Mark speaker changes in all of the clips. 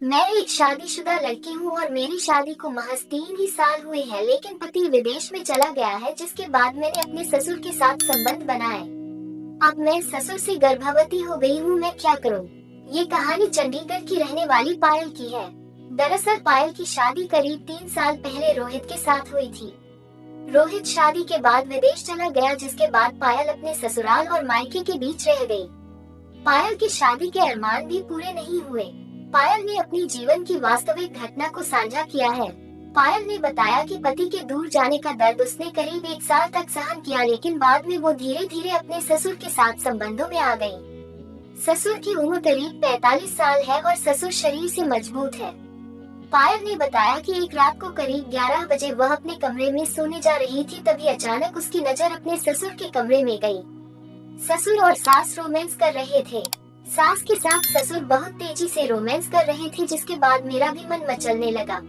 Speaker 1: मैं एक शादीशुदा लड़की हूँ और मेरी शादी को महज 3 ही साल हुए हैं, लेकिन पति विदेश में चला गया है, जिसके बाद मैंने अपने ससुर के साथ संबंध बनाए। अब मैं ससुर से गर्भवती हो गई हूँ, मैं क्या करूँ? ये कहानी चंडीगढ़ की रहने वाली पायल की है। दरअसल पायल की शादी करीब 3 साल पहले रोहित के साथ हुई थी। रोहित शादी के बाद विदेश चला गया, जिसके बाद पायल अपने ससुराल और मायके के बीच रह गई। पायल की शादी के अरमान भी पूरे नहीं हुए। पायल ने अपनी जीवन की वास्तविक घटना को साझा किया है। पायल ने बताया कि पति के दूर जाने का दर्द उसने करीब 1 साल तक सहन किया, लेकिन बाद में वो धीरे धीरे अपने ससुर के साथ संबंधों में आ गई। ससुर की उम्र करीब 45 साल है और ससुर शरीर से मजबूत है। पायल ने बताया कि एक रात को करीब 11 बजे वह अपने कमरे में सोने जा रही थी, तभी अचानक उसकी नजर अपने ससुर के कमरे में गई। ससुर और सास रोमांस कर रहे थे। सास के साथ ससुर बहुत तेजी से रोमांस कर रहे थे, जिसके बाद मेरा भी मन मचलने लगा।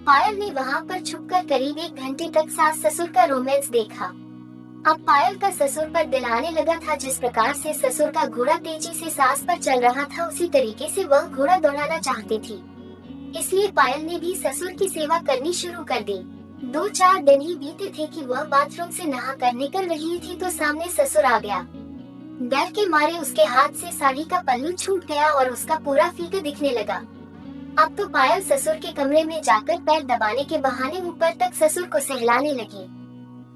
Speaker 1: पायल ने वहां पर छुपकर करीब 1 घंटे तक सास ससुर का रोमांस देखा। अब पायल का ससुर पर दिल आने लगा था। जिस प्रकार से ससुर का घोड़ा तेजी से सास पर चल रहा था, उसी तरीके से वह घोड़ा दौड़ाना चाहती थी। इसलिए पायल ने भी ससुर की सेवा करनी शुरू कर दी। 2-4 दिन ही बीते थे कि वह बाथरूम से नहा कर निकल रही थी तो सामने ससुर आ गया। डर के मारे उसके हाथ से साड़ी का पल्लू छूट गया और उसका पूरा फीका दिखने लगा। अब तो पायल ससुर के कमरे में जाकर पैर दबाने के बहाने ऊपर तक ससुर को सहलाने लगी।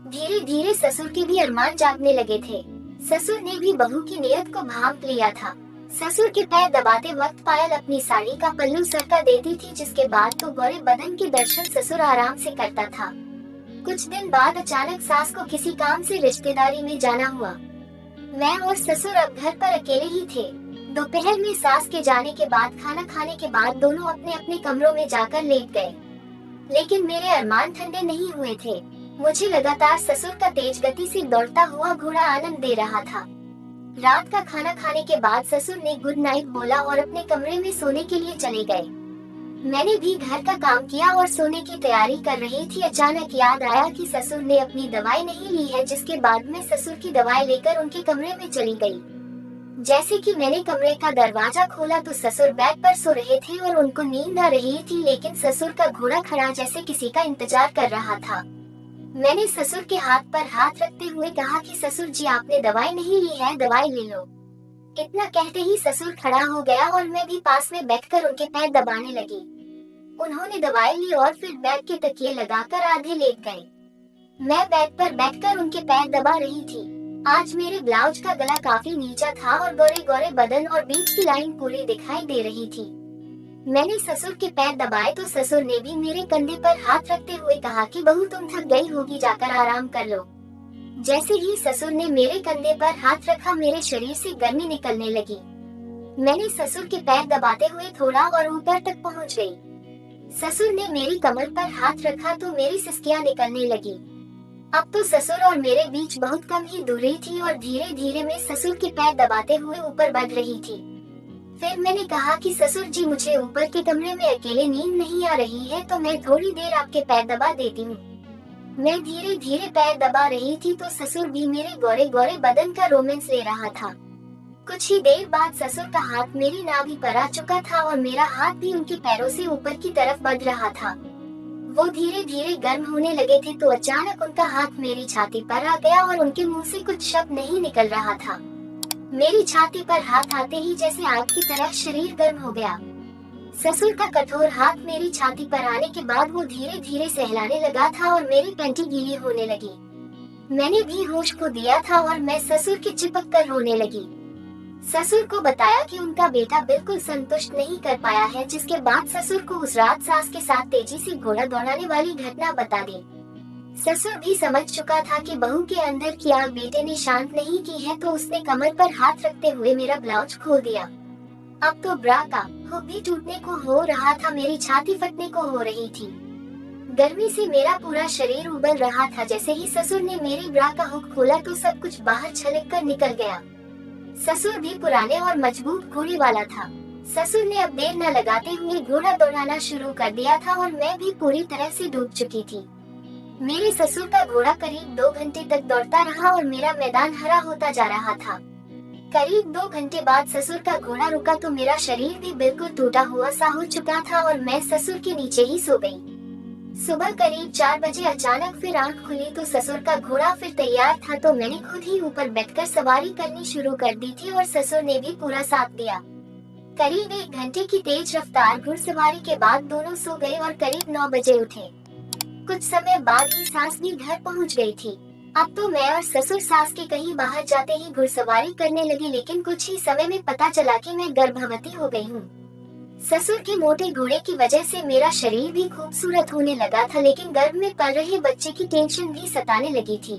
Speaker 1: धीरे धीरे ससुर के भी अरमान जागने लगे थे। ससुर ने भी बहू की नीयत को भांप लिया था। ससुर के पैर दबाते वक्त पायल अपनी साड़ी का पल्लू सरका देती थी, जिसके बाद तो गोरे बदन के दर्शन ससुर आराम से करता था। कुछ दिन बाद अचानक सास को किसी काम से रिश्तेदारी में जाना हुआ। मैं और ससुर अब घर पर अकेले ही थे। दोपहर में सास के जाने के बाद खाना खाने के बाद दोनों अपने अपने कमरों में जाकर लेट गए, लेकिन मेरे अरमान ठंडे नहीं हुए थे। मुझे लगातार ससुर का तेज गति से दौड़ता हुआ घोड़ा आनंद दे रहा था। रात का खाना खाने के बाद ससुर ने गुड नाइट बोला और अपने कमरे में सोने के लिए चले गए। मैंने भी घर का काम किया और सोने की तैयारी कर रही थी। अचानक याद आया कि ससुर ने अपनी दवाई नहीं ली है, जिसके बाद मैं ससुर की दवाई लेकर उनके कमरे में चली गई। जैसे कि मैंने कमरे का दरवाजा खोला तो ससुर बेड पर सो रहे थे और उनको नींद आ रही थी, लेकिन ससुर का घोड़ा खड़ा जैसे किसी का इंतजार कर रहा था। मैंने ससुर के हाथ पर हाथ रखते हुए कहा कि ससुर जी, आपने दवाई नहीं ली है, दवाई ले लो। इतना कहते ही ससुर खड़ा हो गया और मैं भी पास में बैठकर उनके पैर दबाने लगी। उन्होंने दवाई ली और फिर बेड के तकिए लगाकर आधे लेट गए। मैं बेड पर बैठकर उनके पैर दबा रही थी। आज मेरे ब्लाउज का गला काफी नीचा था और गोरे गोरे बदन और बीच की लाइन पूरी दिखाई दे रही थी। मैंने ससुर के पैर दबाए तो ससुर ने भी मेरे कंधे पर हाथ रखते हुए कहा कि बहू, तुम थक गई होगी, जाकर आराम कर लो। जैसे ही ससुर ने मेरे कंधे पर हाथ रखा, मेरे शरीर से गर्मी निकलने लगी। मैंने ससुर के पैर दबाते हुए थोड़ा और ऊपर तक पहुंच गई। ससुर ने मेरी कमर पर हाथ रखा तो मेरी सिसकियां निकलने लगी। अब तो ससुर और मेरे बीच बहुत कम ही दूरी थी और धीरे धीरे मैं ससुर के पैर दबाते हुए ऊपर बढ़ रही थी। फिर मैंने कहा कि ससुर जी, मुझे ऊपर के कमरे में अकेले नींद नहीं आ रही है, तो मैं थोड़ी देर आपके पैर दबा देती हूँ। मैं धीरे धीरे पैर दबा रही थी तो ससुर भी मेरे गोरे गोरे बदन का रोमांस ले रहा था। कुछ ही देर बाद ससुर का हाथ मेरी नाभि पर आ चुका था और मेरा हाथ भी उनके पैरों से ऊपर की तरफ बढ़ रहा था। वो धीरे धीरे गर्म होने लगे थे तो अचानक उनका हाथ मेरी छाती पर आ गया और उनके मुंह से कुछ शब्द नहीं निकल रहा था। मेरी छाती पर हाथ आते ही जैसे आग की तरह शरीर गर्म हो गया। ससुर का कठोर हाथ मेरी छाती पर आने के बाद वो धीरे धीरे सहलाने लगा था और मेरी पैंटी गीली होने लगी। मैंने भी होश खो दिया था और मैं ससुर के चिपक कर रोने लगी। ससुर को बताया कि उनका बेटा बिल्कुल संतुष्ट नहीं कर पाया है, जिसके बाद ससुर को उस रात सास के साथ तेजी से घोड़ा दौड़ाने वाली घटना बता दी। ससुर भी समझ चुका था कि बहू के अंदर की आग बेटे ने शांत नहीं की है, तो उसने कमर पर हाथ रखते हुए मेरा ब्लाउज खोल दिया। अब तो ब्रा का हुक भी टूटने को हो रहा था, मेरी छाती फटने को हो रही थी। गर्मी से मेरा पूरा शरीर उबल रहा था। जैसे ही ससुर ने मेरी ब्रा का हुक खोला तो सब कुछ बाहर छलक कर निकल गया। ससुर भी पुराने और मजबूत घोड़े वाला था। ससुर ने अब देर न लगाते हुए घोड़ा दौड़ाना शुरू कर दिया था और मैं भी पूरी तरह से डूब चुकी थी। मेरे ससुर का घोड़ा करीब 2 घंटे तक दौड़ता रहा और मेरा मैदान हरा होता जा रहा था। करीब 2 घंटे बाद ससुर का घोड़ा रुका तो मेरा शरीर भी बिल्कुल टूटा हुआ सा हो चुका था और मैं ससुर के नीचे ही सो गई। सुबह करीब 4 बजे अचानक फिर आंख खुली तो ससुर का घोड़ा फिर तैयार था, तो मैंने खुद ही ऊपर बैठकर सवारी करनी शुरू कर दी थी और ससुर ने भी पूरा साथ दिया। करीब 1 घंटे की तेज रफ्तार घुड़सवारी के बाद दोनों सो गए और करीब 9 बजे उठे। कुछ समय बाद ही सास भी घर पहुंच गई थी। अब तो मैं और ससुर सास के कहीं बाहर जाते ही घुड़सवारी करने लगे, लेकिन कुछ ही समय में पता चला कि मैं गर्भवती हो गई हूँ। ससुर के मोटे घोड़े की वजह से मेरा शरीर भी खूबसूरत होने लगा था, लेकिन गर्भ में पल रहे बच्चे की टेंशन भी सताने लगी थी।